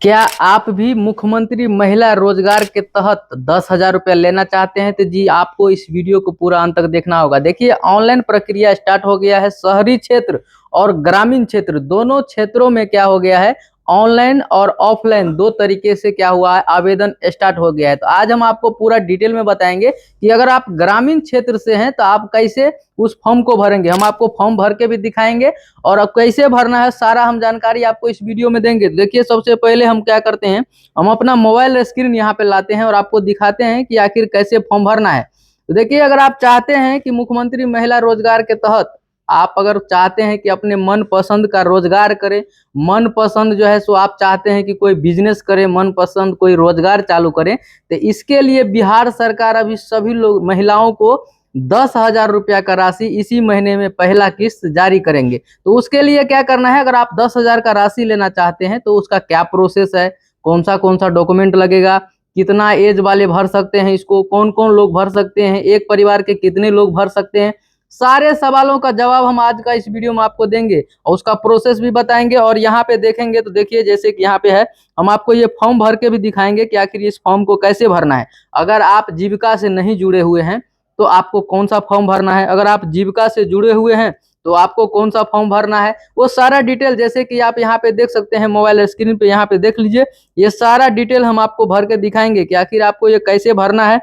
क्या आप भी मुख्यमंत्री महिला रोजगार के तहत 10,000 रुपया लेना चाहते हैं? तो जी आपको इस वीडियो को पूरा अंत तक देखना होगा। देखिए, ऑनलाइन प्रक्रिया स्टार्ट हो गया है। शहरी क्षेत्र और ग्रामीण क्षेत्र दोनों क्षेत्रों में क्या हो गया है, ऑनलाइन और ऑफलाइन दो तरीके से क्या हुआ है, आवेदन स्टार्ट हो गया है। तो आज हम आपको पूरा डिटेल में बताएंगे कि अगर आप ग्रामीण क्षेत्र से हैं तो आप कैसे उस फॉर्म को भरेंगे। हम आपको फॉर्म भर के भी दिखाएंगे और अब कैसे भरना है सारा हम जानकारी आपको इस वीडियो में देंगे। देखिए, सबसे पहले हम क्या करते हैं, हम अपना मोबाइल स्क्रीन यहाँ पे लाते हैं और आपको दिखाते हैं कि आखिर कैसे फॉर्म भरना है। तो देखिए, अगर आप चाहते हैं कि मुख्यमंत्री महिला रोजगार के तहत आप अगर चाहते हैं कि अपने मन पसंद का रोजगार करें, मन पसंद जो है सो आप चाहते हैं कि कोई बिजनेस करे, मन पसंद कोई रोजगार चालू करें, तो इसके लिए बिहार सरकार अभी सभी लोग महिलाओं को 10,000 रुपया का राशि इसी महीने में पहला किस्त जारी करेंगे। तो उसके लिए क्या करना है, अगर आप 10,000 का राशि लेना चाहते हैं तो उसका क्या प्रोसेस है, कौन सा डॉक्यूमेंट लगेगा, कितना एज वाले भर सकते हैं इसको, कौन कौन लोग भर सकते हैं, एक परिवार के कितने लोग भर सकते हैं, सारे सवालों का जवाब हम आज का इस वीडियो में आपको देंगे और उसका प्रोसेस भी बताएंगे। और यहाँ पे देखेंगे तो देखिए, जैसे कि यहाँ पे है, हम आपको ये फॉर्म भर के भी दिखाएंगे कि आखिर इस फॉर्म को कैसे भरना है। अगर आप जीविका से नहीं जुड़े हुए हैं तो आपको कौन सा फॉर्म भरना है, अगर आप जीविका से जुड़े हुए हैं तो आपको कौन सा फॉर्म भरना है, वो सारा डिटेल जैसे कि आप यहाँ पे देख सकते हैं मोबाइल स्क्रीन पे, यहाँ पे देख लीजिए, ये सारा डिटेल हम आपको भर के दिखाएंगे कि आखिर आपको ये कैसे भरना है।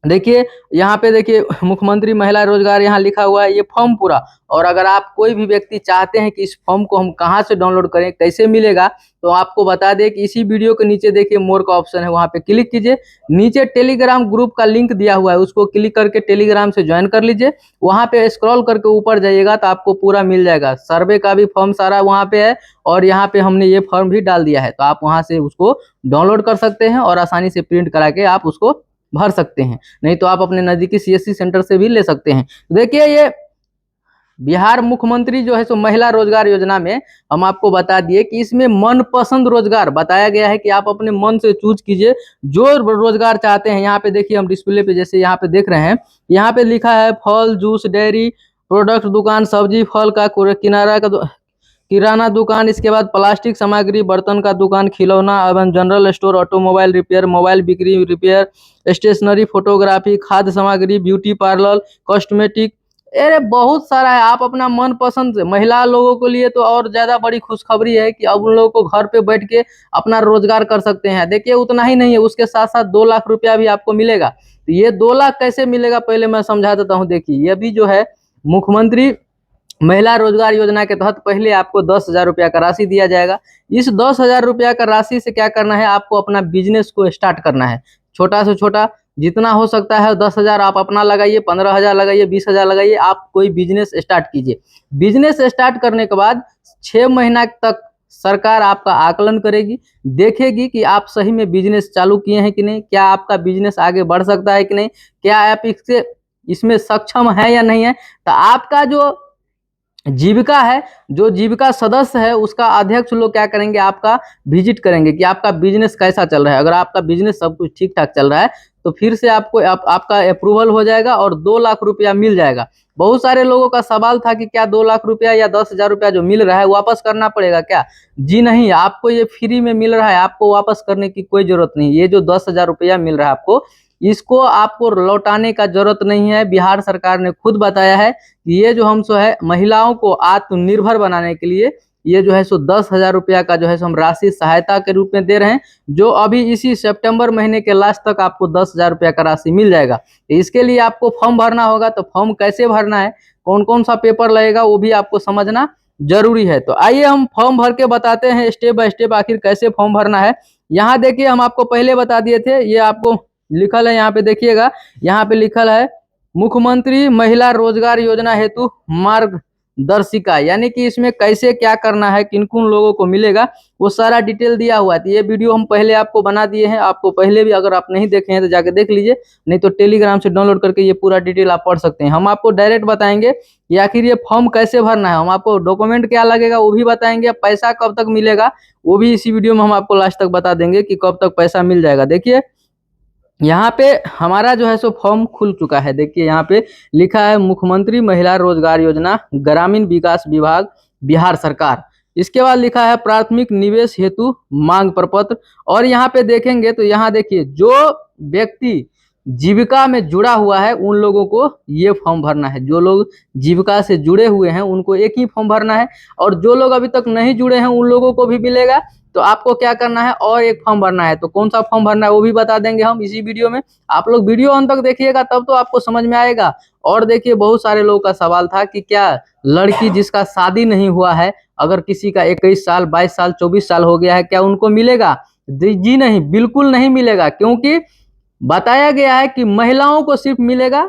देखिए, यहाँ पे देखिए मुख्यमंत्री महिला रोजगार यहाँ लिखा हुआ है, ये फॉर्म पूरा। और अगर आप कोई भी व्यक्ति चाहते हैं कि इस फॉर्म को हम कहाँ से डाउनलोड करें, कैसे मिलेगा, तो आपको बता दें कि इसी वीडियो के नीचे देखिए मोर का ऑप्शन है, वहाँ पे क्लिक कीजिए। नीचे टेलीग्राम ग्रुप का लिंक दिया हुआ है, उसको क्लिक करके टेलीग्राम से ज्वाइन कर लीजिए। वहाँ पे स्क्रॉल करके ऊपर जाइएगा तो आपको पूरा मिल जाएगा। सर्वे का भी फॉर्म सारा वहाँ पे है और यहाँ पे हमने ये फॉर्म भी डाल दिया है, तो आप वहाँ से उसको डाउनलोड कर सकते हैं और आसानी से प्रिंट करा के आप उसको भर सकते हैं। नहीं तो आप अपने नजदीकी सीएससी सेंटर से भी ले सकते हैं। देखिए, ये बिहार मुख्यमंत्री जो है सो महिला रोजगार योजना में हम आपको बता दिए कि इसमें मनपसंद रोजगार बताया गया है कि आप अपने मन से चूज कीजिए जो रोजगार चाहते हैं। यहाँ पे देखिए, हम डिस्प्ले पे जैसे यहाँ पे देख रहे हैं, यहाँ पे लिखा है फल जूस डेयरी प्रोडक्ट दुकान, सब्जी फल का किराना दुकान, इसके बाद प्लास्टिक सामग्री, बर्तन का दुकान, खिलौना एवं general store, automobile repair, mobile बिक्री रिपेयर, स्टेशनरी, फोटोग्राफी, खाद्य सामग्री, ब्यूटी पार्लर, कॉस्मेटिक, अरे बहुत सारा है। आप अपना मन पसंद से, महिला लोगों के लिए तो और ज्यादा बड़ी खुशखबरी है कि अब उन लोगों को घर पे बैठ के अपना रोजगार कर सकते हैं। देखिए, उतना ही नहीं है, उसके साथ साथ 2 लाख रुपया भी आपको मिलेगा। तो ये 2 लाख कैसे मिलेगा पहले मैं समझा देता हूँ। देखिए, ये भी जो है मुख्यमंत्री महिला रोजगार योजना के तहत पहले आपको 10,000 रुपया का राशि दिया जाएगा। इस 10,000 रुपया का राशि से क्या करना है, आपको अपना बिजनेस को स्टार्ट करना है। छोटा से छोटा जितना हो सकता है 10,000 आप अपना लगाइए, 15,000 लगाइए, 20,000 लगाइए, आप कोई बिजनेस स्टार्ट कीजिए। बिजनेस स्टार्ट करने के बाद 6 महीना तक सरकार आपका आकलन करेगी, देखेगी कि आप सही में बिजनेस चालू किए हैं कि नहीं, क्या आपका बिजनेस आगे बढ़ सकता है कि नहीं, क्या आप इसमें सक्षम है या नहीं है। तो आपका जो जीविका है, जो जीविका सदस्य है, उसका अध्यक्ष लोग क्या करेंगे, आपका विजिट करेंगे कि आपका बिजनेस कैसा चल रहा है। अगर आपका बिजनेस सब कुछ ठीक ठाक चल रहा है तो फिर से आपको आपका अप्रूवल हो जाएगा और 2 लाख रुपया मिल जाएगा। बहुत सारे लोगों का सवाल था कि क्या 2 लाख रुपया या 10,000 रुपया जो मिल रहा है वापस करना पड़ेगा क्या। जी नहीं, आपको ये फ्री में मिल रहा है, आपको वापस करने की कोई जरूरत नहीं। ये जो 10,000 रुपया मिल रहा है आपको, इसको आपको लौटाने का जरूरत नहीं है। बिहार सरकार ने खुद बताया है कि ये जो हम सो है महिलाओं को आत्मनिर्भर बनाने के लिए ये जो है सो 10,000 रुपया का जो है सो हम राशि सहायता के रूप में दे रहे हैं, जो अभी इसी सितंबर महीने के लास्ट तक आपको 10,000 रुपया का राशि मिल जाएगा। इसके लिए आपको फॉर्म भरना होगा। तो फॉर्म कैसे भरना है, कौन कौन सा पेपर लगेगा, वो भी आपको समझना जरूरी है। तो आइए हम फॉर्म भर के बताते हैं स्टेप बाय स्टेप आखिर कैसे फॉर्म भरना है। यहाँ देखिए, हम आपको पहले बता दिए थे, ये आपको लिखल है, यहाँ पे देखिएगा, यहाँ पे लिखल है मुख्यमंत्री महिला रोजगार योजना हेतु मार्गदर्शिका, यानी कि इसमें कैसे क्या करना है, किन किन लोगों को मिलेगा, वो सारा डिटेल दिया हुआ है। तो ये वीडियो हम पहले आपको बना दिए हैं, आपको पहले भी अगर आप नहीं देखे हैं तो जाके देख लीजिए, नहीं तो टेलीग्राम से डाउनलोड करके ये पूरा डिटेल आप पढ़ सकते हैं। हम आपको डायरेक्ट बताएंगे कि आखिर ये फॉर्म कैसे भरना है, हम आपको डॉक्यूमेंट क्या लगेगा वो भी बताएंगे, पैसा कब तक मिलेगा वो भी इसी वीडियो में हम आपको लास्ट तक बता देंगे कि कब तक पैसा मिल जाएगा। देखिए, यहाँ पे हमारा जो है सो फॉर्म खुल चुका है। देखिए, यहाँ पे लिखा है मुख्यमंत्री महिला रोजगार योजना ग्रामीण विकास विभाग बिहार सरकार। इसके बाद लिखा है प्राथमिक निवेश हेतु मांग प्रपत्र। और यहाँ पे देखेंगे तो यहाँ देखिए जो व्यक्ति जीविका में जुड़ा हुआ है उन लोगों को ये फॉर्म भरना है। जो लोग जीविका से जुड़े हुए हैं उनको एक ही फॉर्म भरना है, और जो लोग अभी तक नहीं जुड़े हैं उन लोगों को भी मिलेगा। तो आपको क्या करना है और एक फॉर्म भरना है। तो कौन सा फॉर्म भरना है वो भी बता देंगे हम इसी वीडियो में। आप लोग वीडियो अंत तक देखिएगा तब तो आपको समझ में आएगा। और देखिए बहुत सारे लोगों का सवाल था कि क्या लड़की जिसका शादी नहीं हुआ है, अगर किसी का 21 साल 22 साल 24 साल हो गया है, क्या उनको मिलेगा? जी नहीं, बिल्कुल नहीं मिलेगा। क्योंकि बताया गया है कि महिलाओं को सिर्फ मिलेगा,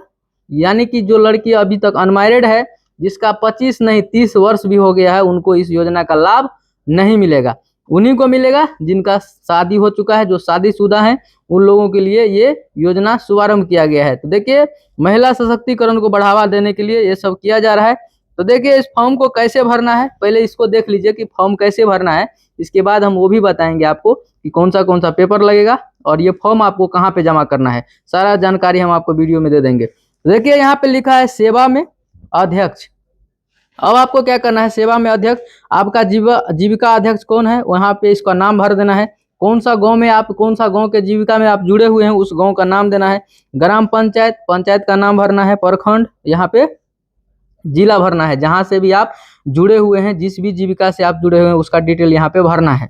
यानी कि जो लड़की अभी तक अनमैरिड है, जिसका 25 नहीं 30 वर्ष भी हो गया है, उनको इस योजना का लाभ नहीं मिलेगा। उन्हीं को मिलेगा जिनका शादी हो चुका है, जो शादीशुदा हैं उन लोगों के लिए ये योजना शुभारंभ किया गया है। तो देखिए महिला सशक्तिकरण को बढ़ावा देने के लिए ये सब किया जा रहा है। तो देखिए इस फॉर्म को कैसे भरना है, पहले इसको देख लीजिए कि फॉर्म कैसे भरना है। इसके बाद हम वो भी बताएंगे आपको कि कौन सा पेपर लगेगा और ये फॉर्म आपको कहाँ पे जमा करना है। सारा जानकारी हम आपको वीडियो में दे देंगे। देखिए यहाँ पे लिखा है सेवा में अध्यक्ष। अब आपको क्या करना है, सेवा में अध्यक्ष आपका जीविका अध्यक्ष कौन है, वहाँ पे इसका नाम भर देना है। कौन सा गांव में आप, कौन सा गांव के जीविका में आप जुड़े हुए हैं उस गांव का नाम देना है। ग्राम पंचायत, पंचायत का नाम भरना है। प्रखंड, यहाँ पे जिला भरना है। जहां से भी आप जुड़े हुए हैं, जिस भी जीविका से आप जुड़े हुए हैं उसका डिटेल यहाँ पे भरना है।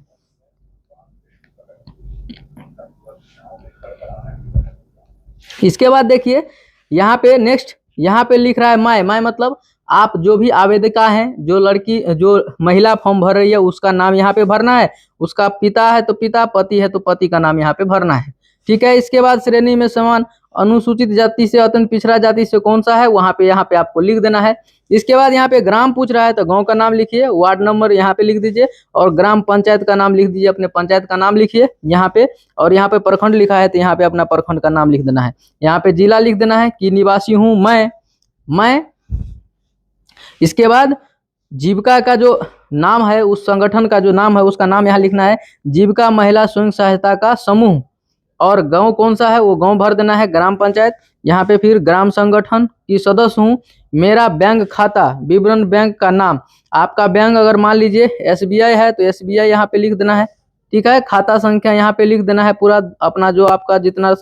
इसके बाद देखिए यहाँ पे नेक्स्ट, यहाँ पे लिख रहा है माय मतलब आप जो भी आवेदिका हैं, जो लड़की जो महिला फॉर्म भर रही है उसका नाम यहाँ पे भरना है। उसका पिता है तो पिता, पति है तो पति का नाम यहाँ पे भरना है। ठीक है। इसके बाद श्रेणी में समान, अनुसूचित जाति से अत्यंत पिछड़ा जाति से कौन सा है, वहाँ पे आपको लिख देना है। इसके बाद यहाँ पे ग्राम पूछ रहा है तो गांव का नाम लिखिए, वार्ड नंबर यहाँ पे लिख दीजिए, और ग्राम पंचायत का नाम लिख दीजिए, अपने पंचायत का नाम लिखिए यहाँ पे। और यहाँ पे प्रखंड लिखा है तो यहाँ पे अपना प्रखंड का नाम लिख देना है। यहाँ पे जिला लिख देना है कि निवासी हूँ मैं। इसके बाद जीविका का जो नाम है, उस संगठन का जो नाम है उसका नाम यहाँ लिखना है, जीविका महिला स्वयं सहायता का समूह। और गांव कौन सा है वो गांव भर देना है, ग्राम पंचायत। यहाँ पे फिर ग्राम संगठन की सदस्य हूँ, मेरा बैंक खाता विवरण, बैंक का नाम, आपका बैंक अगर मान लीजिए SBI है तो SBI यहाँ पे लिख देना है। ठीक है। खाता संख्या यहाँ पे लिख देना है पूरा अपना, जो आपका जितना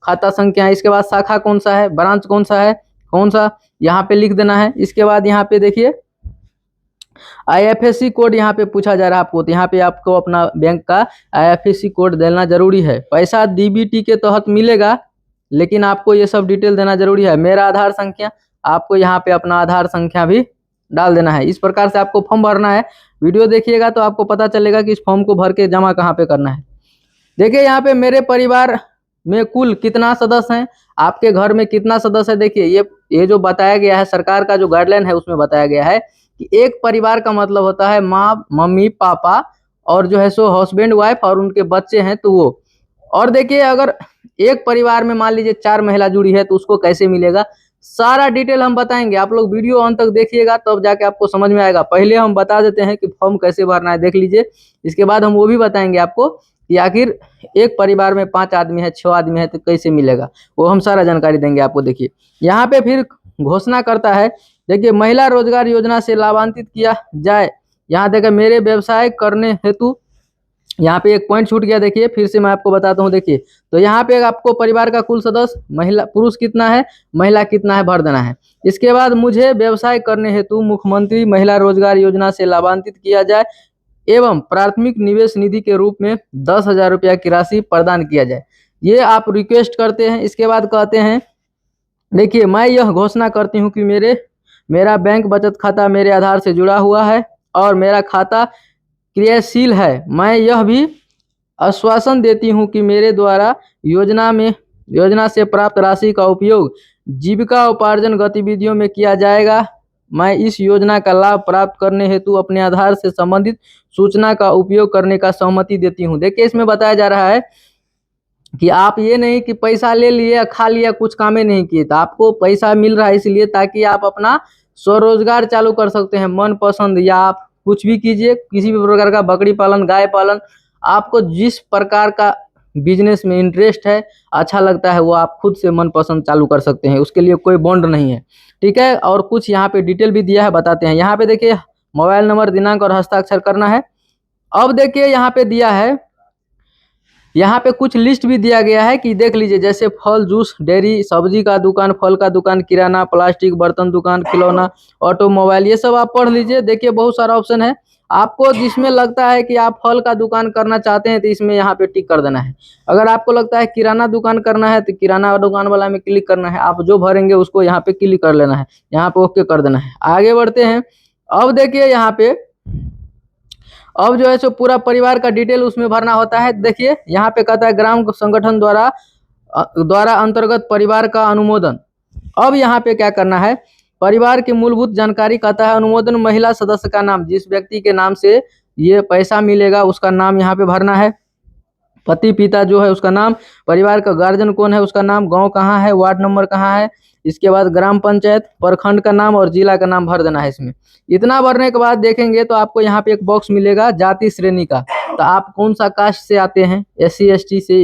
खाता संख्या है। इसके बाद शाखा कौन सा है, ब्रांच कौन सा है, कौन सा, यहाँ पे लिख देना है। इसके बाद यहाँ पे देखिए IFSC कोड यहाँ पे पूछा जा रहा है आपको, तो यहाँ पे आपको अपना बैंक का IFSC कोड देना जरूरी है। पैसा DBT के तहत मिलेगा, लेकिन आपको ये सब डिटेल देना जरूरी है। मेरा आधार संख्या, आपको यहाँ पे अपना आधार संख्या भी डाल देना है। इस प्रकार से आपको फॉर्म भरना है। वीडियो देखिएगा तो आपको पता चलेगा कि इस फॉर्म को भर के जमा कहाँ पे करना है। देखिए यहाँ पे मेरे परिवार में कुल कितना सदस्य हैं, आपके घर में कितना सदस्य है। देखिए ये जो बताया गया है, सरकार का जो गाइडलाइन है उसमें बताया गया है कि एक परिवार का मतलब होता है माँ, मम्मी, पापा और जो है सो हस्बैंड, वाइफ और उनके बच्चे हैं तो वो। और देखिए अगर एक परिवार में मान लीजिए 4 महिला जुड़ी है तो उसको कैसे मिलेगा, सारा डिटेल हम बताएंगे। आप लोग वीडियो अंत तक देखिएगा तब जाके आपको समझ में आएगा। पहले हम बता देते हैं कि फॉर्म कैसे भरना है, देख लीजिए। इसके बाद हम वो भी बताएंगे आपको कि आखिर एक परिवार में 5 आदमी है, 6 आदमी है तो कैसे मिलेगा, वो हम सारा जानकारी देंगे आपको। देखिए यहाँ पे फिर घोषणा करता है, देखिए महिला रोजगार योजना से लाभान्वित किया जाए। यहाँ देखिए मेरे व्यवसाय करने हेतु, यहाँ पे एक पॉइंट छूट गया, देखिए फिर से मैं आपको बताता हूँ। देखिए तो यहाँ पे आपको परिवार का कुल सदस्य, महिला पुरुष कितना है, महिला कितना है, भर देना है। इसके बाद मुझे व्यवसाय करने हेतु मुख्यमंत्री महिला रोजगार योजना से लाभान्वित किया जाए एवं प्राथमिक निवेश निधि के रूप में 10,000 रुपया की राशि प्रदान किया जाए, ये आप रिक्वेस्ट करते हैं। इसके बाद कहते हैं, देखिए मैं यह घोषणा करती हूँ कि मेरा बैंक बचत खाता मेरे आधार से जुड़ा हुआ है और मेरा खाता क्रियाशील है। मैं यह भी आश्वासन देती हूँ कि मेरे द्वारा योजना से प्राप्त राशि का उपयोग जीविका उपार्जन गतिविधियों में किया जाएगा। मैं इस योजना का लाभ प्राप्त करने हेतु अपने आधार से संबंधित सूचना का उपयोग करने का सहमति देती हूँ। देखिए इसमें बताया जा रहा है कि आप ये नहीं कि पैसा ले लिए खा लिया, कुछ काम ही नहीं किए, तो आपको पैसा मिल रहा है इसलिए ताकि आप अपना स्वरोजगार चालू कर सकते हैं मन पसंद, या आप कुछ भी कीजिए, किसी भी प्रकार का बकरी पालन, गाय पालन, आपको जिस प्रकार का बिजनेस में इंटरेस्ट है, अच्छा लगता है, वो आप खुद से मन पसंद चालू कर सकते हैं। उसके लिए कोई बॉन्ड नहीं है। ठीक है। और कुछ यहाँ पे डिटेल भी दिया है, बताते हैं। यहाँ पे देखिए मोबाइल नंबर, दिनांक और हस्ताक्षर करना है। अब देखिए यहाँ पे दिया है, यहाँ पे कुछ लिस्ट भी दिया गया है कि देख लीजिए, जैसे फल, जूस, डेयरी, सब्जी का दुकान, फल का दुकान, किराना, प्लास्टिक बर्तन दुकान, खिलौना, ऑटोमोबाइल, ये सब आप पढ़ लीजिए। देखिए बहुत सारा ऑप्शन है, आपको जिसमें लगता है कि आप फल का दुकान करना चाहते हैं तो इसमें यहाँ पे टिक कर देना है। अगर आपको लगता है किराना दुकान करना है तो किराना दुकान वाला में क्लिक करना है। आप जो भरेंगे उसको यहाँ पे क्लिक कर लेना है, यहाँ पे ओके कर देना है। आगे बढ़ते हैं। अब देखिए यहाँ पे अब जो है सो पूरा परिवार का डिटेल उसमें भरना होता है। देखिए यहाँ पे कहता है ग्राम संगठन द्वारा अंतर्गत परिवार का अनुमोदन। अब यहाँ पे क्या करना है, परिवार की मूलभूत जानकारी कहता है अनुमोदन, महिला सदस्य का नाम, जिस व्यक्ति के नाम से ये पैसा मिलेगा उसका नाम यहाँ पे भरना है। पति पिता जो है उसका नाम, परिवार का गार्जियन कौन है उसका नाम, गांव कहाँ है, वार्ड नंबर कहाँ है, इसके बाद ग्राम पंचायत, प्रखंड का नाम और जिला का नाम भर देना है इसमें। इतना भरने के बाद देखेंगे तो आपको यहाँ पे एक बॉक्स मिलेगा जाति श्रेणी का, तो आप कौन सा कास्ट से आते हैं, SC ST से,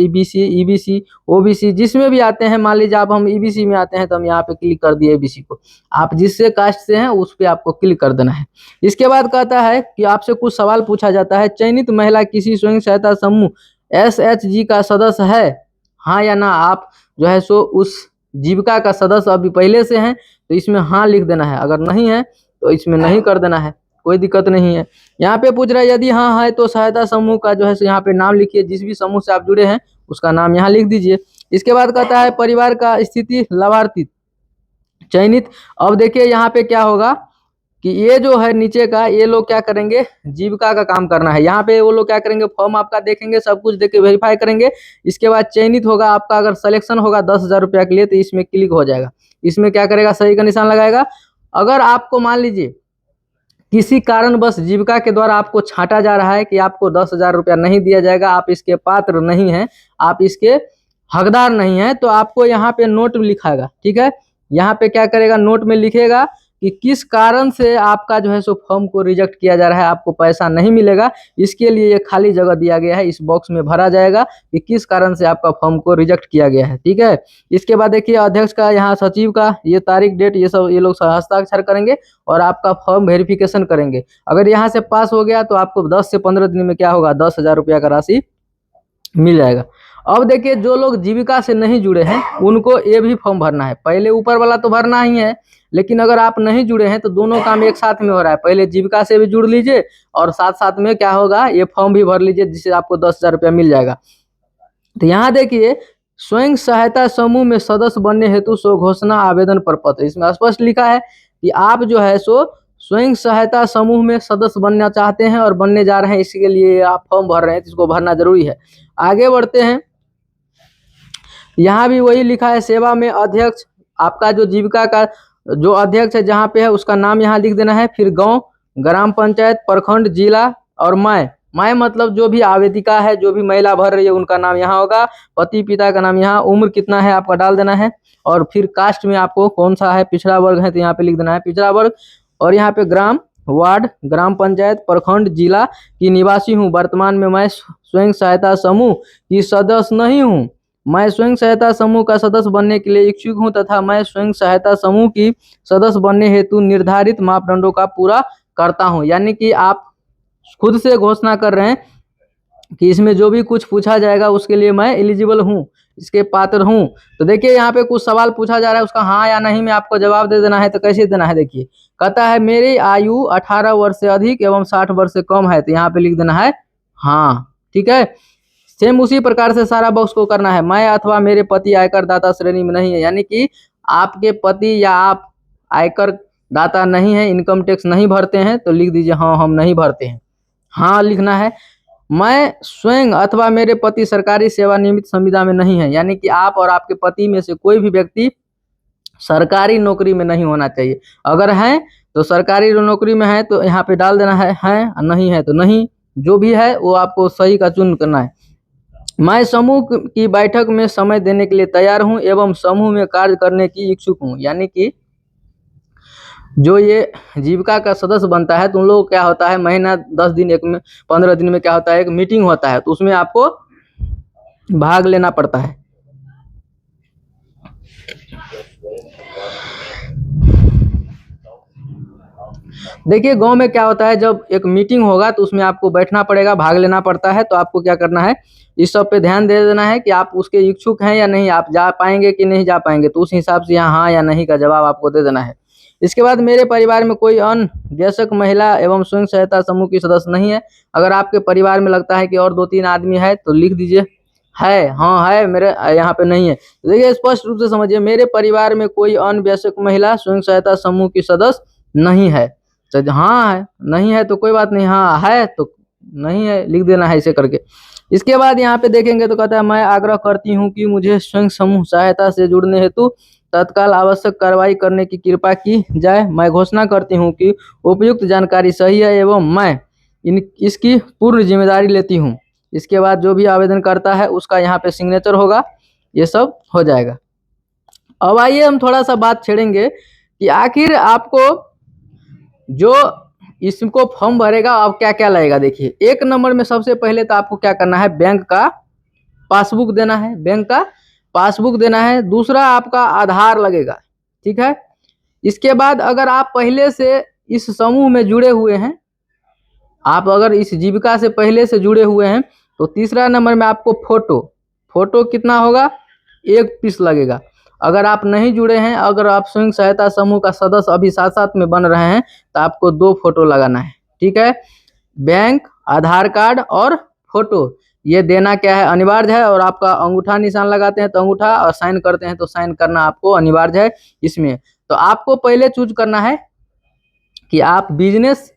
EBC OBC, जिसमें भी आते हैं। मान लीजिए आप हम EBC में आते हैं तो हम यहाँ पे क्लिक कर दिए EBC को। आप जिससे कास्ट से हैं उस पर आपको क्लिक कर देना है। इसके बाद कहता है कि आपसे कुछ सवाल पूछा जाता है, चयनित महिला किसी स्वयं सहायता समूह SHG का सदस्य है, हाँ या ना। आप जो है सो उस जीविका का सदस्य अभी पहले से हैं तो इसमें हाँ लिख देना है, अगर नहीं है तो इसमें नहीं कर देना है, कोई दिक्कत नहीं है। यहाँ पे पूछ रहा है यदि हाँ है तो सहायता समूह का जो है सो यहाँ पे नाम लिखिए, जिस भी समूह से आप जुड़े हैं उसका नाम यहाँ लिख दीजिए। इसके बाद कहता है परिवार का स्थिति, लाभार्थी चयनित। अब देखिए यहाँ पे क्या होगा कि ये जो है नीचे का, ये लोग क्या करेंगे, जीविका का काम करना है। यहाँ पे वो लोग क्या करेंगे, फॉर्म आपका देखेंगे, सब कुछ देख के वेरीफाई करेंगे। इसके बाद चयनित होगा आपका, अगर सिलेक्शन होगा 10,000 रुपया के लिए तो इसमें क्लिक हो जाएगा। इसमें क्या करेगा, सही का निशान लगाएगा। अगर आपको मान लीजिए किसी कारणवश जीविका के द्वारा आपको छांटा जा रहा है कि आपको 10,000 रुपया नहीं दिया जाएगा, आप इसके पात्र नहीं हैं, आप इसके हकदार नहीं हैं, तो आपको यहाँ पे नोट लिखाएगा। ठीक है, यहाँ पे क्या करेगा, नोट में लिखेगा कि किस कारण से आपका जो है सो फॉर्म को रिजेक्ट किया जा रहा है, आपको पैसा नहीं मिलेगा। इसके लिए ये खाली जगह दिया गया है, इस बॉक्स में भरा जाएगा कि किस कारण से आपका फॉर्म को रिजेक्ट किया गया है। ठीक है, इसके बाद देखिए अध्यक्ष का, यहाँ सचिव का, ये तारीख डेट, ये सब ये लोग हस्ताक्षर करेंगे और आपका फॉर्म वेरिफिकेशन करेंगे। अगर यहाँ से पास हो गया तो आपको 10 से 15 दिन में क्या होगा, 10,000 रुपया का राशि मिल जाएगा। अब देखिए जो लोग जीविका से नहीं जुड़े हैं उनको ये भी फॉर्म भरना है। पहले ऊपर वाला तो भरना ही है, लेकिन अगर आप नहीं जुड़े हैं तो दोनों काम एक साथ में हो रहा है। पहले जीविका से भी जुड़ लीजिए और साथ साथ में क्या होगा, ये फॉर्म भी भर लीजिए, जिससे आपको 10,000 रुपया मिल जाएगा। तो यहाँ देखिए स्वयं सहायता समूह में सदस्य बनने हेतु स्वघोषणा आवेदन प्रपत्र, इसमें स्पष्ट लिखा है कि आप जो है सो स्वयं सहायता समूह में सदस्य बनना चाहते हैं और बनने जा रहे हैं, इसके लिए आप फॉर्म भर रहे हैं, इसको भरना जरूरी है। आगे बढ़ते हैं, यहाँ भी वही लिखा है, सेवा में अध्यक्ष, आपका जो जीविका का जो अध्यक्ष है जहाँ पे है उसका नाम यहाँ लिख देना है। फिर गांव, ग्राम पंचायत, प्रखंड, जिला और मैं मतलब जो भी आवेदिका है, जो भी महिला भर रही है उनका नाम यहाँ होगा। पति पिता का नाम यहाँ, उम्र कितना है आपका डाल देना है, और फिर कास्ट में आपको कौन सा है, पिछड़ा वर्ग है तो यहाँ पे लिख देना है पिछड़ा वर्ग, और यहाँ पे ग्राम, वार्ड, ग्राम पंचायत, प्रखंड, जिला की निवासी हूँ। वर्तमान में मैं स्वयं सहायता समूह की सदस्य नहीं हूँ। मैं स्वयं सहायता समूह का सदस्य बनने के लिए इच्छुक हूं तथा मैं स्वयं सहायता समूह की सदस्य बनने हेतु निर्धारित मापदंडों का पूरा करता हूं। यानी कि आप खुद से घोषणा कर रहे हैं कि इसमें जो भी कुछ पूछा जाएगा उसके लिए मैं एलिजिबल हूं, इसके पात्र हूं। तो देखिए यहाँ पे कुछ सवाल पूछा जा रहा है, उसका हाँ या नहीं में आपको जवाब दे देना है। तो कैसे देना है, देखिए कहता है मेरी आयु 18 वर्ष से अधिक एवं 60 वर्ष से कम है, तो यहाँ पे लिख देना है हाँ। ठीक है, सेम उसी प्रकार से सारा बॉक्स को करना है। मैं अथवा मेरे पति आयकर दाता श्रेणी में नहीं है, यानी कि आपके पति या आप आयकर दाता नहीं है, इनकम टैक्स नहीं भरते हैं, तो लिख दीजिए हाँ हम नहीं भरते हैं, हाँ लिखना है। मैं स्वयं अथवा मेरे पति सरकारी सेवा नियमित संविदा में नहीं है, यानी कि आप और आपके पति में से कोई भी व्यक्ति सरकारी नौकरी में नहीं होना चाहिए। अगर है तो सरकारी नौकरी में है तो यहाँ पे डाल देना है, नहीं है तो नहीं, जो भी है वो आपको सही का चुन करना है। मैं समूह की बैठक में समय देने के लिए तैयार हूं एवं समूह में कार्य करने की इच्छुक हूं। यानी कि जो ये जीविका का सदस्य बनता है तो उन लोगों को क्या होता है, महीना 10 दिन, 15 दिन में क्या होता है, एक मीटिंग होता है, तो उसमें आपको भाग लेना पड़ता है। देखिए गांव में क्या होता है, जब एक मीटिंग होगा तो उसमें आपको बैठना पड़ेगा, भाग लेना पड़ता है। तो आपको क्या करना है, इस सब पे ध्यान दे देना है कि आप उसके इच्छुक हैं या नहीं, आप जा पाएंगे कि नहीं जा पाएंगे। तो उस हिसाब से यहाँ हाँ या नहीं का जवाब आपको दे देना है। इसके बाद मेरे परिवार में कोई अन्य वयस्क महिला एवं स्वयं सहायता समूह की सदस्य नहीं है। अगर आपके परिवार में लगता है कि और 2-3 आदमी है तो लिख दीजिए है, हाँ है, मेरे यहाँ पे नहीं है। तो देखिए स्पष्ट रूप से समझिए, मेरे परिवार में कोई अन्य वयस्क महिला स्वयं सहायता समूह की सदस्य नहीं है। तो हाँ है, नहीं है तो कोई बात नहीं, हाँ है तो नहीं है लिख देना है ऐसे करके। इसके बाद यहाँ पे देखेंगे तो कहता है, मैं आग्रह करती हूँ कि मुझे स्वयं समूह सहायता से जुड़ने हेतु तत्काल आवश्यक कार्रवाई करने की कृपा की जाए। मैं घोषणा करती हूँ कि उपयुक्त जानकारी सही है एवं मैं इसकी पूर्ण जिम्मेदारी लेती हूँ। इसके बाद जो भी आवेदन करता है उसका यहाँ पे सिग्नेचर होगा, ये सब हो जाएगा। अब आइए हम थोड़ा सा बात छेड़ेंगे कि आखिर आपको जो इसको फॉर्म भरेगा अब क्या क्या लगेगा। देखिए 1 नंबर में सबसे पहले तो आपको क्या करना है, बैंक का पासबुक देना है, बैंक का पासबुक देना है। दूसरा आपका आधार लगेगा, ठीक है। इसके बाद अगर आप पहले से इस समूह में जुड़े हुए हैं, आप अगर इस जीविका से पहले से जुड़े हुए हैं तो तीसरा नंबर में आपको फोटो कितना होगा, 1 पीस लगेगा। अगर आप नहीं जुड़े हैं, अगर आप स्वयं सहायता समूह का सदस्य अभी साथ साथ में बन रहे हैं तो आपको 2 फोटो लगाना है, ठीक है। बैंक, आधार कार्ड और फोटो ये देना क्या है, अनिवार्य है। और आपका अंगूठा निशान लगाते हैं तो अंगूठा, और साइन करते हैं तो साइन करना आपको अनिवार्य है इसमें। तो आपको पहले चूज करना है कि आप बिजनेस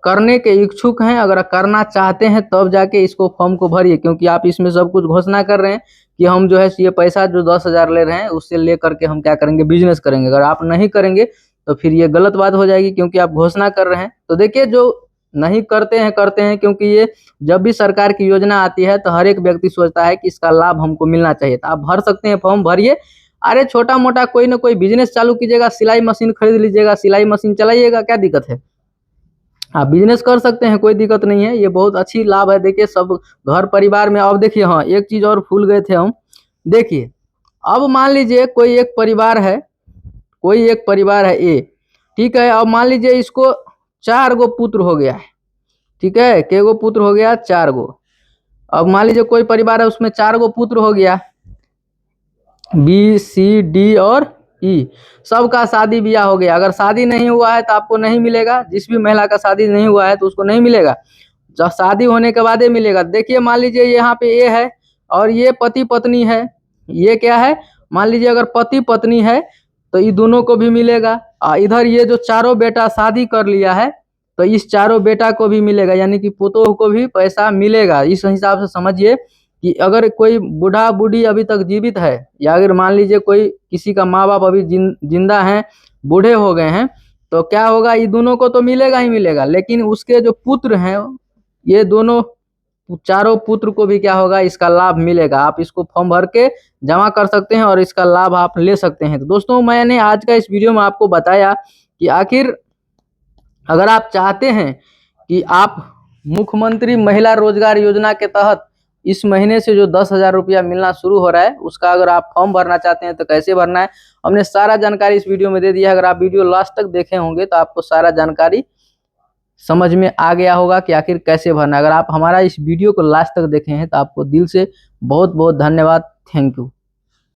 करने के इच्छुक हैं। अगर करना चाहते हैं तब जाके इसको फॉर्म को भरिए, क्योंकि आप इसमें सब कुछ घोषणा कर रहे हैं कि हम जो है ये पैसा जो 10,000 ले रहे हैं उससे ले करके हम क्या करेंगे, बिजनेस करेंगे। अगर आप नहीं करेंगे तो फिर ये गलत बात हो जाएगी, क्योंकि आप घोषणा कर रहे हैं। तो देखिए जो नहीं करते हैं, क्योंकि ये जब भी सरकार की योजना आती है तो हर एक व्यक्ति सोचता है कि इसका लाभ हमको मिलना चाहिए। तो आप भर सकते हैं, फॉर्म भरिए। अरे छोटा मोटा कोई ना कोई बिजनेस चालू कीजिएगा, सिलाई मशीन खरीद लीजिएगा, सिलाई मशीन चलाइएगा, क्या दिक्कत है। आप बिजनेस कर सकते हैं, कोई दिक्कत नहीं है, ये बहुत अच्छी लाभ है। देखिए सब घर परिवार में। अब देखिए हाँ, एक चीज और भूल गए थे हम। देखिए अब मान लीजिए कोई एक परिवार है ए, ठीक है। अब मान लीजिए इसको 4 गो पुत्र हो गया है, ठीक है। के गो पुत्र हो गया, 4 गो। अब मान लीजिए कोई परिवार है उसमें 4 गो पुत्र हो गया, बी सी डी और ई, सबका शादी ब्याह हो गया। अगर शादी नहीं हुआ है तो आपको नहीं मिलेगा, जिस भी महिला का शादी नहीं हुआ है तो उसको नहीं मिलेगा, जब शादी होने के बाद ही मिलेगा। देखिए मान लीजिए यहाँ पे ए है और ये पति पत्नी है, ये क्या है, मान लीजिए अगर पति पत्नी है तो ये दोनों को भी मिलेगा। इधर ये जो चारों बेटा शादी कर लिया है तो इस चारों बेटा को भी मिलेगा, यानी कि पुतोह को भी पैसा मिलेगा। इस हिसाब से समझिए कि अगर कोई बूढ़ा बूढ़ी अभी तक जीवित है, या अगर मान लीजिए कोई किसी का माँ बाप अभी जिंदा हैं, बूढ़े हो गए हैं, तो क्या होगा, ये दोनों को तो मिलेगा ही मिलेगा। लेकिन उसके जो पुत्र हैं, ये दोनों चारों पुत्र को भी क्या होगा, इसका लाभ मिलेगा। आप इसको फॉर्म भर के जमा कर सकते हैं और इसका लाभ आप ले सकते हैं। तो दोस्तों मैंने आज का इस वीडियो में आपको बताया कि आखिर अगर आप चाहते हैं कि आप मुख्यमंत्री महिला रोजगार योजना के तहत इस महीने से जो 10,000 रुपया मिलना शुरू हो रहा है, उसका अगर आप फॉर्म भरना चाहते हैं तो कैसे भरना है, हमने सारा जानकारी इस वीडियो में दे दिया है। अगर आप वीडियो लास्ट तक देखे होंगे तो आपको सारा जानकारी समझ में आ गया होगा कि आखिर कैसे भरना है। अगर आप हमारा इस वीडियो को लास्ट तक देखे हैं तो आपको दिल से बहुत बहुत धन्यवाद, थैंक यू।